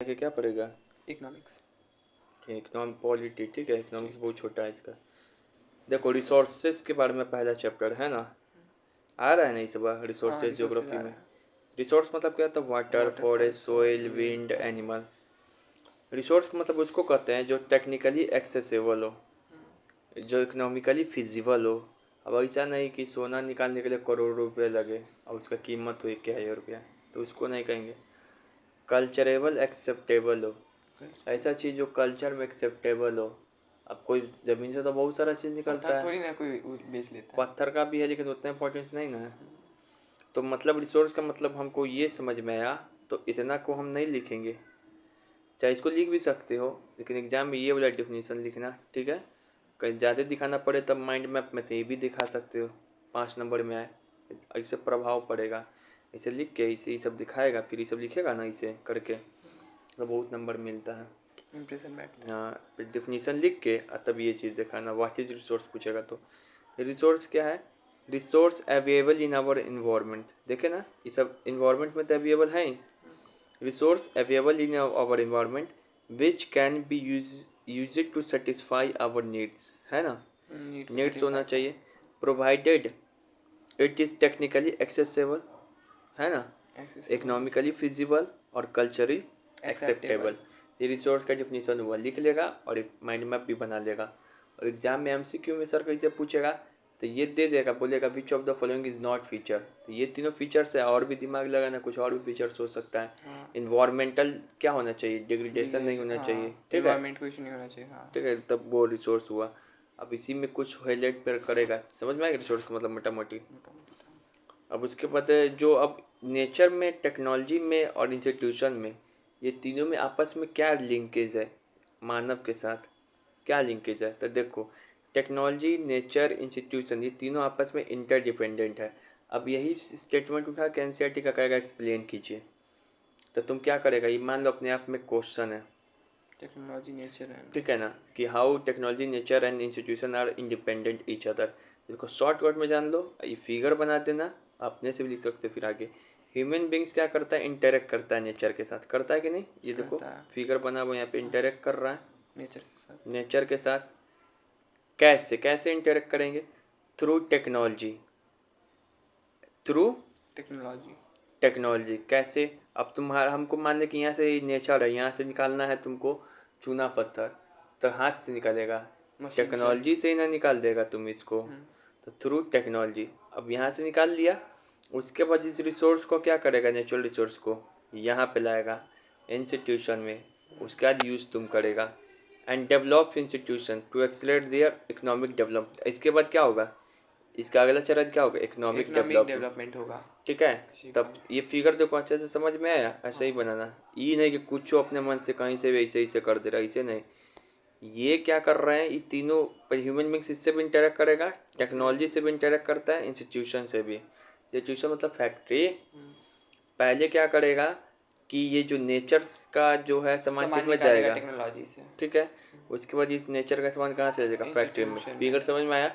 कि क्या पड़ेगा? इकोनॉमिक्स। इकोनॉमिक पॉलिटी, ठीक है। इकोनॉमिक्स बहुत छोटा है इसका। देखो रिसोर्सेज के बारे में पहला चैप्टर है ना, आ रहा है ना इस बार हाँ, रिसोर्सेज रिसोर्सेज ज्योग्राफी आ में। रहा है। रिसोर्स मतलब क्या होता है? Water, water, forest, forest, soil, soil, wind, wind, animal. Animal. Resource मतलब उसको कहते हैं जो टेक्निकली एक्सेसिबल हो, जो इकोनॉमिकली फिजिबल हो। अब ऐसा नहीं कि सोना निकालने के लिए करोड़ रुपए लगे और उसका कीमत हो 1,000 रुपया, तो उसको नहीं कहेंगे। कल्चरेबल एक्सेप्टेबल हो, ऐसा चीज़ जो कल्चर में एक्सेप्टेबल हो। अब कोई ज़मीन से तो बहुत सारा चीज़ पत्थर निकलता है, थोड़ी ना कोई बेच लेता है। पत्थर का भी है लेकिन उतना इंपॉर्टेंस नहीं ना है। तो मतलब रिसोर्स का मतलब हमको ये समझ में आया, तो इतना को हम नहीं लिखेंगे। चाहे इसको लिख भी सकते हो, लेकिन एग्जाम में ये वाला डिफिनीसन लिखना, ठीक है। कहीं ज़्यादा दिखाना पड़े तब माइंड मैप में तो ये भी दिखा सकते हो, 5 नंबर में आए, इससे प्रभाव पड़ेगा। इसे लिख के इसे ये सब दिखाएगा, फिर ये सब लिखेगा ना इसे करके, तो बहुत नंबर मिलता है। इम्प्रेशन बैठता है। हाँ, फिर डिफिनीसन लिख के तब ये चीज़ दिखाना। व्हाट इज रिसोर्स पूछेगा तो रिसोर्स क्या है? Resource available in our environment. देखे ना, ये सब इन्वायरमेंट में तो अवेलेबल है ही। Resource available in our environment which can be use to satisfy our needs, है ना। नीड को नीड्स होना सेटिस्फाई कर। चाहिए, provided it is technically accessible, है ना, एक्सेसिबल। इकोनॉमिकली फिजिबल और कल्चरली एक्सेप्टेबल। एक्सेप्टेबल। ये रिसोर्स का डिफिनीशन हुआ, लिख लेगा और एक माइंड मैप भी बना लेगा। और एग्जाम में एमसीक्यू में सर कैसे पूछेगा, तो ये दे देगा, बोलेगा which of the following is not feature. तो ये तीनों फीचर्स है, और भी दिमाग लगाना, कुछ और भी फीचर्स हो सकता है। हाँ, इन्वायरमेंटल क्या होना चाहिए? डिग्रेडेशन नहीं होना चाहिए, हाँ, ठीक है। इन्वायरमेंट को इशू नहीं होना चाहिए। हाँ, ठीक है, तब वो रिसोर्स हुआ। अब इसी में कुछ हाईलाइट पर करेगा, समझ में आएगा रिसोर्स का मतलब मोटा मोटी। मोटा मोटी था। अब उसके बाद है जो अब नेचर में, टेक्नोलॉजी में और इंस्टीट्यूशन में, ये तीनों में आपस में क्या लिंकेज है मानव के साथ, क्या लिंकेज है? तो देखो, टेक्नोलॉजी, नेचर, इंस्टीट्यूशन, ये तीनों आपस में इंटरडिपेंडेंट है। अब यही स्टेटमेंट उठा के एनसीईआरटी का कहेगा एक्सप्लेन कीजिए, तो तुम क्या करेगा? ये मान लो अपने आप में क्वेश्चन है, टेक्नोलॉजी, नेचर एंड। ठीक है ना, कि how technology, nature and institution are independent each other. इसको शॉर्टकट में जान लो, ये फिगर बना देना, अपने से भी लिख सकते हो फिर आगे। ह्यूमन बींग्स क्या करता है? इंटरेक्ट करता है नेचर के साथ, करता है कि नहीं? ये देखो करता है। फिगर बना हुआ, यहाँ पे इंटरेक्ट कर रहा है नेचर के साथ। नेचर के साथ। कैसे कैसे इंटरेक्ट करेंगे? Through technology, through technology. Technology. कैसे? अब तुम्हारा, हमको मान ले कि यहाँ से नेचर है, यहाँ से निकालना है तुमको चूना पत्थर, तो हाथ से निकालेगा, मशीन से। टेक्नोलॉजी से ही ना निकाल देगा तुम इसको, तो थ्रू टेक्नोलॉजी। अब यहाँ से निकाल लिया, उसके बाद इस रिसोर्स को क्या करेगा? नेचुरल रिसोर्स को यहाँ पे लाएगा इंस्टीट्यूशन में, उसके बाद यूज़ तुम करेगा। And develop institution to accelerate their economic development. इसके बाद क्या होगा? इसका अगला चरण क्या होगा? इकोनॉमिक इकोनॉमिक डेवलपमेंट, डेवलपमेंट होगा। ठीक है। किसी तब का। ये फिगर देखो अच्छे से समझ में आया, ऐसे ही हाँ। बनाना। ये नहीं कि कुछ अपने मन से कहीं से भी ऐसे ऐसे कर दे रहा है, ऐसे नहीं। ये क्या कर रहे हैं? ये तीनों ह्यूमन बींग्स इससे भी इंटरेक्ट करेगा, इससे। टेक्नोलॉजी से भी इंटरेक्ट करता है, इंस्टीट्यूशन से भी। इंस्टीट्यूशन मतलब फैक्ट्री। पहले क्या करेगा कि ये जो नेचर का जो है सामान किस सामान में निकालेगा जाएगा, टेक्नोलॉजी से। ठीक है। उसके बाद इस नेचर का सामान कहाँ से जाएगा? फैक्ट्री में। इंस्टीट्यूशन में। फिगर समझ में आया?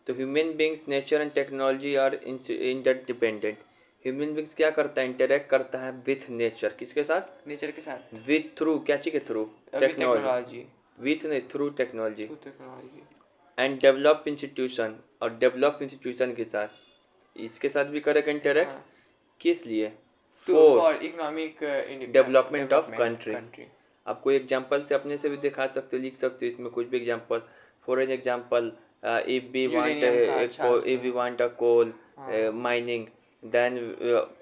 तो human beings, nature and technology are interdependent. Human beings क्या करता है? इंटरेक्ट करता है विथ नेचर, किसके साथ? नेचर के साथ। विथ, थ्रू, क्या चीज़ के थ्रू? अभी टेक्नोलॉजी। टेक्नोलॉजी। विथ नहीं, through technology. Through technology. And develop institution, और डेवलप इंस्टीट्यूशन के साथ, इसके साथ भी करेगा इंटरेक्ट। हाँ। किस लिए? To four for economic development of development country. Country. आप कोई एग्जांपल से अपने से भी दिखा सकते हो, लिख सकते हो इसमें कुछ भी example. For an example, if we want uranium का अच्छा इफ वी अच्छा। वांट अ कोल हाँ। माइनिंग, देन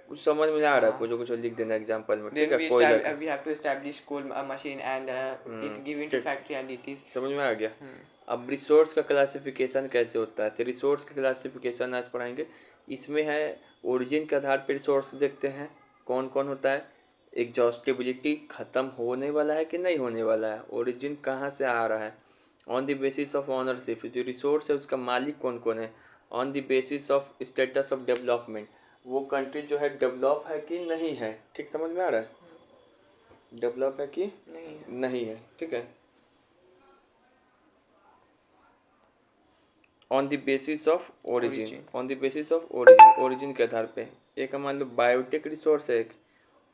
कुछ समझ में आ रहा है, हाँ। कुछ कुछ लिख देना एग्जांपल में, ठीक Then है, कोयला का। we have to establish coal machine and it give into ठीक, factory and it is। समझ में आ गया। अब रिसोर्स का क्लासिफिकेशन कैसे होता है? तो रिसोर्स का क्लासिफिकेशन आज पढ़ाएंगे। इसमें है ओरिजिन के आधार पर रिसोर्स देखते हैं कौन कौन होता है। एग्जॉस्टिबिलिटी, ख़त्म होने वाला है कि नहीं होने वाला है, ओरिजिन कहाँ से आ रहा है। On the basis of ownership, जो रिसोर्स है उसका मालिक कौन कौन है। On the basis of status of development, वो कंट्री जो है डेवलप है कि नहीं है, ठीक समझ में आ रहा है, डेवलप है कि नहीं है। नहीं है, ठीक है। On the basis of origin, Origin। On the basis of origin, origin के आधार पे। एक मान लो बायोटेक रिसोर्स है एक,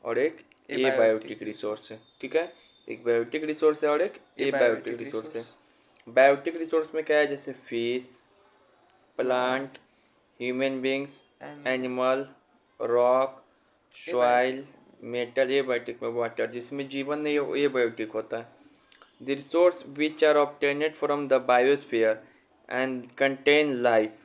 और एक एबायोटिक रिसोर्स है, ठीक है। एक बायोटिक रिसोर्स है और एक एबायोटिक रिसोर्स है। resource बायोटिक रिसोर्स में क्या है, जैसे फिश, हाँ plant, human beings, animal animal, rock, abiotic soil, metal. Abiotic में वाटर, जिसमें जीवन नहीं है वो एबायोटिक होता है। The resource which are obtained from the biosphere and contain life,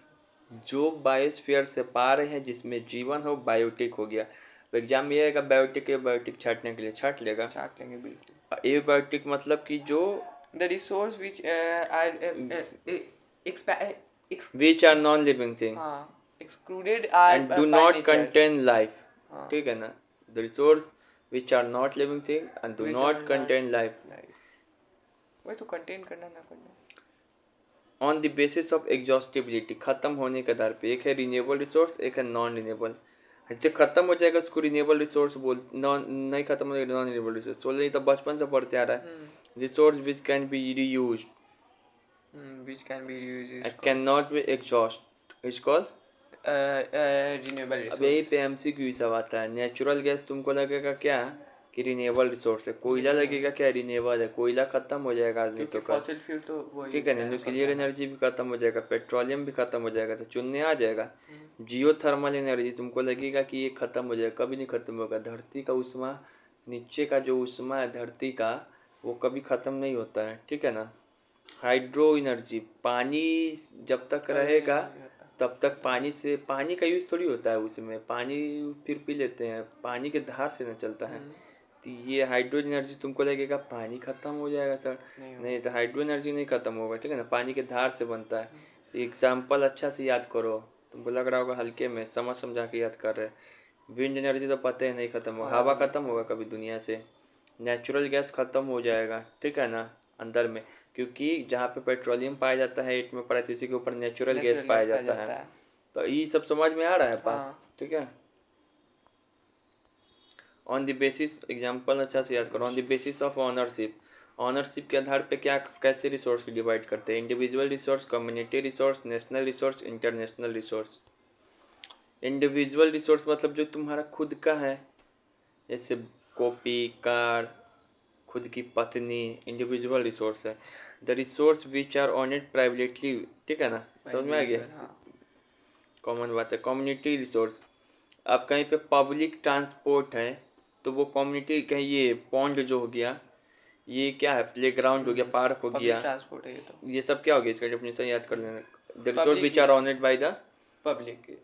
जो बायोस्फीयर से पा रहे हैं जिसमें जीवन हो, बायोटिक हो गया। तो एग्जाम में ये आएगा बायोटिक एबायोटिक छाटने के लिए छाट लेगा। छाट लेंगे बिल्कुल। एबायोटिक मतलब कि जो The resource which are which are non living thing हाँ excluded are and do by not nature contain life, हाँ ठीक है ना। The resource which are not living thing and do which are not not contain life like वही तो contain करना ना करना on the basis of exhaustibility, खत्म होने के आधार पे। एक है रिन्यूएबल रिसोर्स, एक है नॉन रिन्यूएबल। जो खत्म हो जाएगा उसको रिन्यूएबल रिसोर्स बोल, नॉन नहीं खत्म हो जाएगा नॉन रिन्यूएबल रिसोर्स बोल रही, तो बचपन से पढ़ते आ रहा है। Resource which can B reused which can be used is and can called not be exhaust is called. renewable अब यही resource पे एमसीक्यू सब आता है। नेचुरल गैस तुमको लगेगा क्या कि रिन्यूएबल रिसोर्स है, कोयला लगेगा क्या रिन्यूएबल है, कोयला खत्म हो जाएगा आज नहीं क्योंकि तो कल, फॉसिल फ्यूल तो वही ठीक है ना। न्यूक्लियर एनर्जी भी खत्म हो जाएगा, पेट्रोलियम भी खत्म हो जाएगा, तो चुनने आ जाएगा। जियो थर्मल एनर्जी तुमको लगेगा कि ये खत्म हो जाएगा, कभी नहीं खत्म होगा। धरती का उष्मा, नीचे का जो उष्मा है धरती का, वो कभी खत्म नहीं होता है, ठीक है ना। हाइड्रो एनर्जी, पानी जब तक कभी रहेगा नहीं रहता तब तक पानी से, पानी का यूज़ थोड़ी होता है उसमें, पानी फिर पी लेते हैं, पानी के धार से न चलता है। तो ये हाइड्रो एनर्जी तुमको लगेगा पानी खत्म हो जाएगा सर, नहीं तो हाइड्रो एनर्जी नहीं खत्म होगा, ठीक है ना। पानी के धार से बनता है। एग्जाम्पल अच्छा से याद करो, तुमको लग रहा होगा हल्के में, समझ समझा के याद कर रहे हैं। विंड एनर्जी तो पता है नहीं खत्म होगा, हवा खत्म होगा कभी दुनिया से। नेचुरल गैस खत्म हो जाएगा, ठीक है ना, अंदर में। क्योंकि जहाँ पे पेट्रोलियम पाया जाता है एट में पड़ा है, तो इसी के ऊपर नेचुरल गैस पाया जाता है। तो ये सब समझ में आ रहा है बात, हाँ ठीक है। ऑन द बेसिस, एग्जाम्पल अच्छा से याद करो। On the basis of ownership, ownership के आधार पे क्या कैसे रिसोर्स को डिवाइड करते हैं। Individual resource, community resource, national resource, international resource. Individual resource मतलब जो तुम्हारा खुद का है, जैसे कॉपी, कार, खुद की पत्नी, इंडिविजुअल रिसोर्स है। The resource which are owned privately, ठीक है ना, समझ में आ गया, कॉमन बात है। कम्युनिटी रिसोर्स, अब कहीं पे पब्लिक ट्रांसपोर्ट है तो वो कम्युनिटी, कहीं ये पॉन्ड जो हो गया, ये क्या है, प्लेग्राउंड हो गया, पार्क हो गया, पब्लिक ट्रांसपोर्ट है ये तो ये सब क्या हो गया, इसका डेफिनेशन याद कर लेना। The resource Public which are owned by the public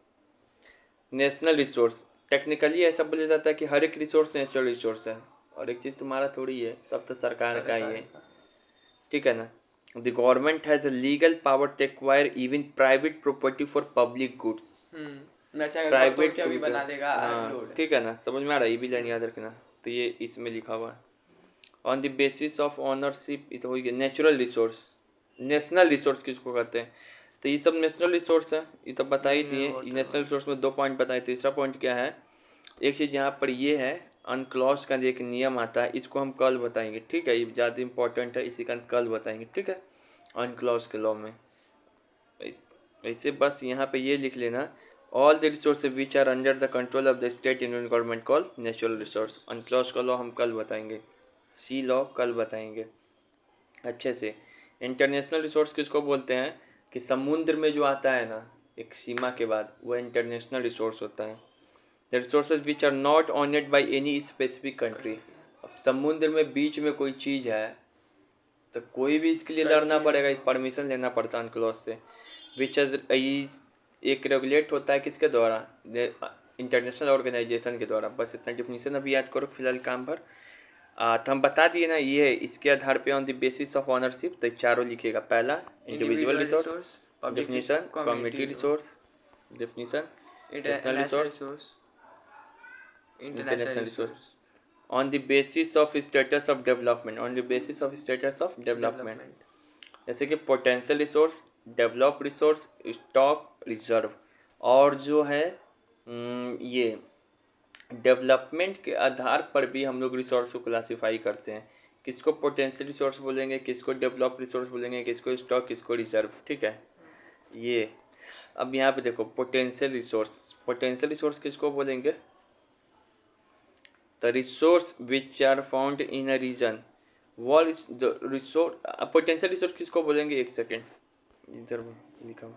national resource. Technically ऐसा बोला जाता है कि हर एक रिसोर्स नेचुरल रिसोर्स है, और एक चीज़ तुम्हारा थोड़ी है, सब तो सरकार का ही है, ठीक है ना। The government has a legal power to acquire even private property for public goods. मैं चाहे घर तोड़ प्राइवेट के अभी बना देगा हाँ रोड ठीक है ना, समझ में आ रहा है, ये भी लाइन याद रखना। तो ये इसमें लिखा हुआ है। On the basis of ownership, ये तो हो गया। नेचुरल रिसोर्स, नेशनल रिसोर्स किसको कहते हैं, तो ये सब नेशनल रिसोर्स है, ये तो बता ही दिए। नेशनल रिसोर्स में 2 पॉइंट बताए। तीसरा पॉइंट क्या है, एक चीज़ यहाँ पर ये है, अनक्लॉज का एक नियम आता है, इसको हम कल बताएंगे, ठीक है। ये ज़्यादा इंपॉर्टेंट है, इसी का कल बताएंगे, ठीक है। अनक्लॉज के लॉ में ऐसे बस यहाँ पे ये लिख लेना, all the resources which are under the control of the state union government call natural resource. UNCLOS का लॉ हम कल बताएंगे, सी लॉ कल बताएंगे अच्छे से। इंटरनेशनल रिसोर्स किसको बोलते हैं, कि समुद्र में जो आता है ना एक सीमा के बाद, वह इंटरनेशनल रिसोर्स होता है। The resources which are not owned by any specific country. अब समुद्र में बीच में कोई चीज़ है तो कोई भी इसके लिए लड़ना पड़ेगा, परमिशन लेना पड़ता है अनक्लॉज से। विच इज एक रेगुलेट होता है किसके द्वारा, इंटरनेशनल ऑर्गेनाइजेशन के द्वारा। बस इतना डिफिनीशन अभी याद करो फिलहाल काम भर। तो हम बता दिए ना, ये है इसके आधार पे on the basis of ownership, तो चारों लिखेगा। पहला individual resource, definition community resource, definition national resource, international resource. On the basis of status of development, on the basis of status of development, जैसे कि potential resource, develop resource, stock, reserve. और जो है ये डेवलपमेंट के आधार पर भी हम लोग रिसोर्स को क्लासीफाई करते हैं। किसको पोटेंशियल रिसोर्स बोलेंगे, किसको डेवलप रिसोर्स बोलेंगे, किसको स्टॉक, किसको रिजर्व, ठीक है। ये अब यहाँ पे देखो पोटेंशियल रिसोर्स, पोटेंशियल रिसोर्स किसको बोलेंगे, The resource which are found in a region, what is the resource, potential resource किसको बोलेंगे? एक सेकेंड, इधर लिखा हुआ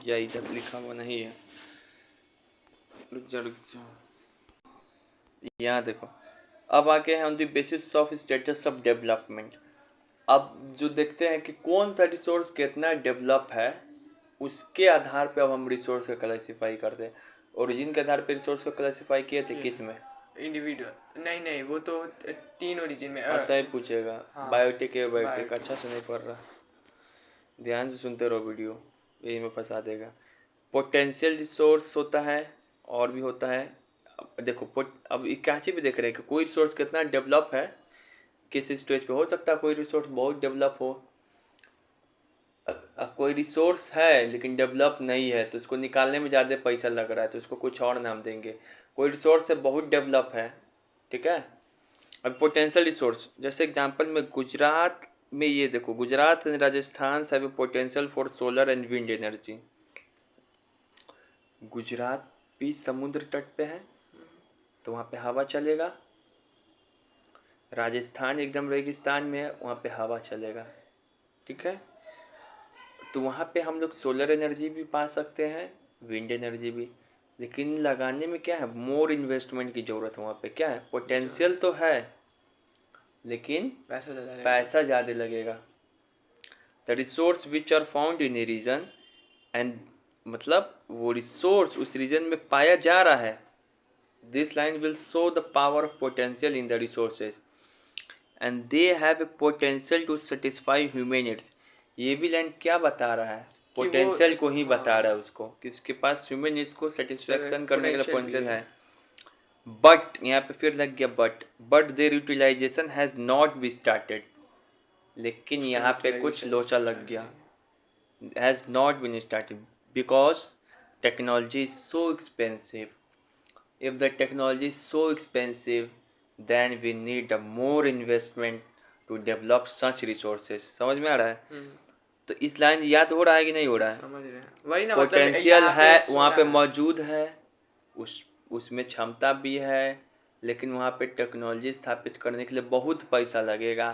या इधर लिखा हुआ नहीं है, रुक जा। यहाँ देखो, अब आके हैं on the basis of status of development. अब जो देखते हैं कि कौन सा रिसोर्स कितना डेवलप है, उसके आधार पे अब हम रिसोर्स का क्लासिफाई करते हैं। ओरिजिन के आधार पे रिसोर्स को क्लासिफाई किए थे किस में? इंडिविजुअल नहीं, वो तो 3 ओरिजिन में। ऐसा ही पूछेगा। हाँ, बायोटिक है, बायोटिक बायोटिक। अच्छा से नहीं पढ़ रहा, ध्यान से सुनते रहो वीडियो, यही में फंसा देगा। पोटेंशियल रिसोर्स होता है और भी होता है। अब देखो अब इक्यासी भी देख रहे हैं कि कोई रिसोर्स कितना डेवलप है, किस स्टेज पे हो सकता है कोई रिसोर्स बहुत डेवलप हो। अब कोई रिसोर्स है लेकिन डेवलप नहीं है तो उसको निकालने में ज़्यादा पैसा लग रहा है तो उसको कुछ और नाम देंगे। कोई रिसोर्स है बहुत डेवलप है, ठीक है। अब पोटेंशियल रिसोर्स, जैसे एग्जांपल में गुजरात में ये देखो, Gujarat and Rajasthan have potential for solar and wind energy. Gujarat भी समुद्र तट पे है तो वहाँ पे हवा चलेगा, राजस्थान एकदम रेगिस्तान में है, वहाँ पे हवा चलेगा, ठीक है। तो वहाँ पे हम लोग सोलर एनर्जी भी पा सकते हैं, विंड एनर्जी भी, लेकिन लगाने में क्या है, मोर इन्वेस्टमेंट की ज़रूरत है। वहाँ पे क्या है, पोटेंशियल तो है लेकिन पैसा ज़्यादा लगेगा। The resource which are found in a region and, मतलब वो रिसोर्स उस रीजन में पाया जा रहा है। This line will show the power of potential in the resources and they have a potential to satisfy human needs. ये भी लाइन क्या बता रहा है, पोटेंशियल को ही बता रहा है उसको कि उसके पास ह्यूमन नीड्स को सेटिस्फेक्शन करने के लिए पोटेंशियल है। बट यहाँ पे फिर लग गया but their utilization has not be started. लेकिन यहाँ पे कुछ लोचा लग गया, has not been started because technology is so expensive. If the technology is so expensive then we need a more investment to develop such resources। समझ में आ रहा है? तो इस लाइन याद हो रहा है कि नहीं हो रहा है? समझ रहे हैं, वही ना, पोटेंशियल है वहाँ पे मौजूद है, उसमें क्षमता भी है, लेकिन वहाँ पे टेक्नोलॉजी स्थापित करने के लिए बहुत पैसा लगेगा।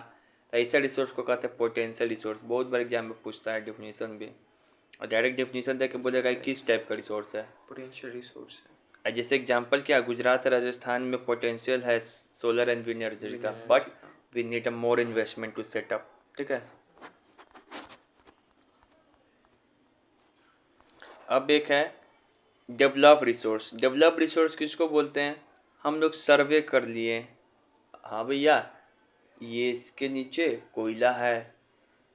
तो ऐसे रिसोर्स को कहते हैं पोटेंशियल रिसोर्स। बहुत बार एग्जाम में पूछता है डेफिनेशन भी, और डायरेक्ट डेफिनेशन दे के बोलेगा किस टाइप का रिसोर्स है, पोटेंशियल रिसोर्स है। जैसे एग्जांपल क्या, गुजरात राजस्थान में पोटेंशियल है सोलर एंड विंड एनर्जी का, but we need a more investment to set up, ठीक है। अब एक है डेवलप रिसोर्स। डेवलप रिसोर्स किसको बोलते हैं? हम लोग सर्वे कर लिए, हाँ भैया ये इसके नीचे कोयला है,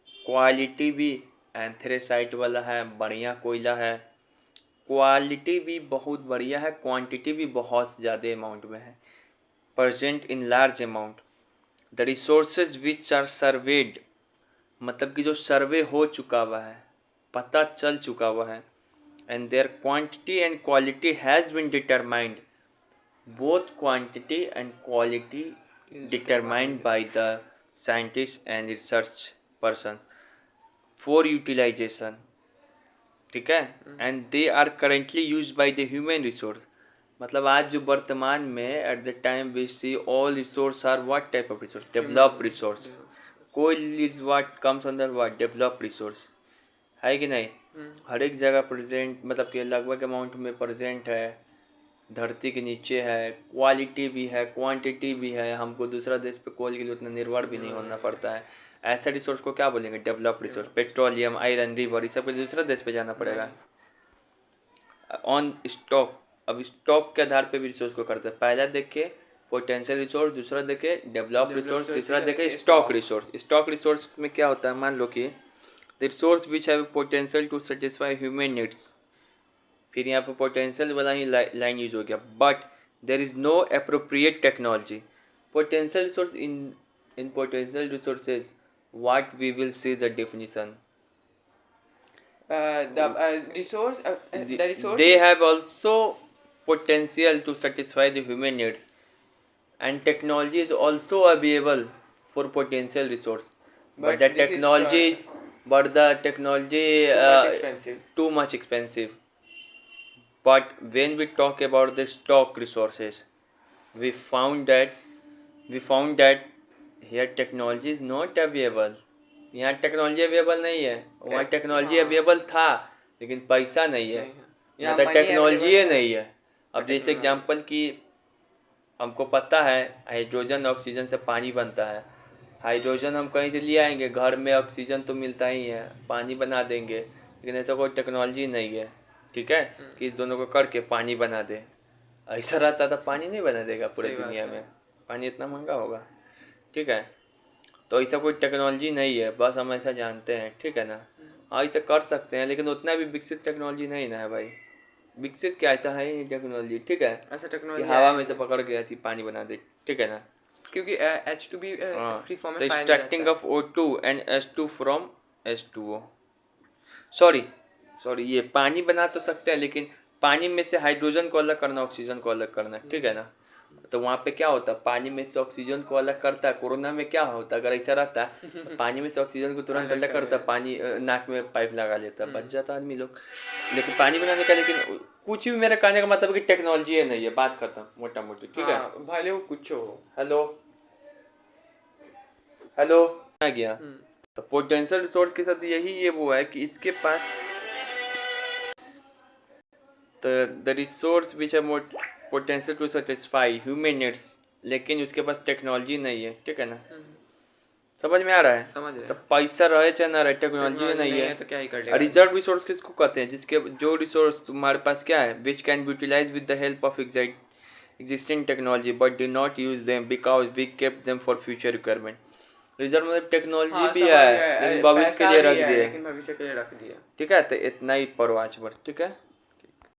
क्वालिटी भी एंथ्रेसाइट वाला है, बढ़िया कोयला है, क्वालिटी भी बहुत बढ़िया है, क्वांटिटी भी बहुत ज़्यादा अमाउंट में है, present in large amount. The resources which are surveyed, मतलब कि जो सर्वे हो चुका हुआ है, पता चल चुका हुआ है, and there quantity and quality has been determined, both quantity and quality determined by the scientist and research person for utilization, ठीक है। And they are currently use by the human resource, मतलब आज जो वर्तमान में at the time we see all resource are what type of resource, develop resource. कोई is what comes under what, develop resource, है कि नहीं? हर एक जगह प्रेजेंट, मतलब कि लगभग अमाउंट में प्रेजेंट है, धरती के नीचे है, क्वालिटी भी है, क्वांटिटी भी है, हमको दूसरा देश पे कोल के लिए उतना निर्भर भी नहीं होना पड़ता है। ऐसे रिसोर्स को क्या बोलेंगे, develop resource. Petroleum, iron, river, ये सब के दूसरा देश पे जाना पड़ेगा। ऑन स्टॉक, अब स्टॉक के आधार पे भी रिसोर्स को करते हैं। पहला देखे पोटेंशियल रिसोर्स, दूसरा देखे डेवलप रिसोर्स, तीसरा देखे स्टॉक रिसोर्स। स्टॉक रिसोर्स में क्या होता है, मान लो कि the resource which have potential to satisfy human needs, फिर यहाँ पे पोटेंशियल वाला ही लाइन यूज हो गया, but there is no appropriate technology. Potential resource in potential resources what we will see the definition. The resource they have also potential to satisfy the human needs, and technology is also available for potential resource, but the technology is too much expensive. But when we talk about the stock resources, we found that here technology is not available. यहाँ technology available नहीं है, वहाँ technology हाँ। Available था लेकिन पैसा नहीं है, नहीं है। या यहाँ तो money टेक्नोलॉजी available है, नहीं है। अब और जैसे technology। एग्जांपल कि हमको पता है हाइड्रोजन ऑक्सीजन से पानी बनता है, हाइड्रोजन हम कहीं से ले आएंगे, घर में ऑक्सीजन तो मिलता ही है, पानी बना देंगे, लेकिन ऐसा कोई टेक्नोलॉजी नहीं है, ठीक है, कि इस दोनों को करके पानी बना दे। ऐसा रहता तो पानी नहीं बना देगा पूरे सही बात दुनिया है। में, पानी इतना महंगा होगा, ठीक है। तो ऐसा कोई टेक्नोलॉजी नहीं है, बस हम ऐसा जानते हैं, ठीक है ना। हाँ ऐसा कर सकते हैं लेकिन उतना भी विकसित टेक्नोलॉजी नहीं ना है भाई, विकसित क्या ऐसा है ही नहीं टेक्नोलॉजी, ठीक है, ऐसा कि टेक्नोलॉजी हवा में से पकड़ के ऐसी पानी बना दे, ठीक है ना। क्योंकि H2 भी हाँ, फ्री फॉर्म में द पाया नहीं एक्सट्रैक्टिंग जाता of O2 and H2 from H2O, sorry ये पानी बना तो सकते हैं लेकिन पानी में से हाइड्रोजन को अलग करना, ऑक्सीजन को अलग करना, ठीक है ना। तो वहाँ पे क्या होता है, पानी में से ऑक्सीजन को अलग करता है। कोरोना में क्या होता है, अगर ऐसा रहता है तो पानी में से ऑक्सीजन को तुरंत अलग करता, पानी नाक में पाइप लगा लेता, बच जाता आदमी लोग। लेकिन पानी बनाने का, लेकिन कुछ भी मेरे कहने का मतलब है कि टेक्नोलॉजी नहीं है, बात खत्म मोटा मोटी, ठीक है। हाँ, भले वो कुछ हो। हेलो हेलो आ गया। तो पोटेंशियल रिसोर्स के साथ यही ये वो है कि इसके पास द रिसोर्स विच है more potential to satisfy human needs, लेकिन उसके पास टेक्नोलॉजी नहीं है, ठीक है ना। समझ में आ रहा है, समझ रहे तो पैसा रहे चाहे ना रहे, टेक्नोलॉजी टेक्नोलॉजी नहीं है तो क्या ही कर लेगा। रिजर्व रिसोर्स किसको कहते हैं, जिसके जो रिसोर्स तुम्हारे पास क्या है, which can be utilise with the help of existing technology but do not use them because we kept them for future requirement। Reserve मतलब टेक्नोलॉजी हाँ, भी समझ है गए। लेकिन भविष्य के पैसा लिए भी रख है दिए, लेकिन भविष्य के लिए रख दिया। ठीक है। तो इतना ही पढ़ो आज पर, ठीक है।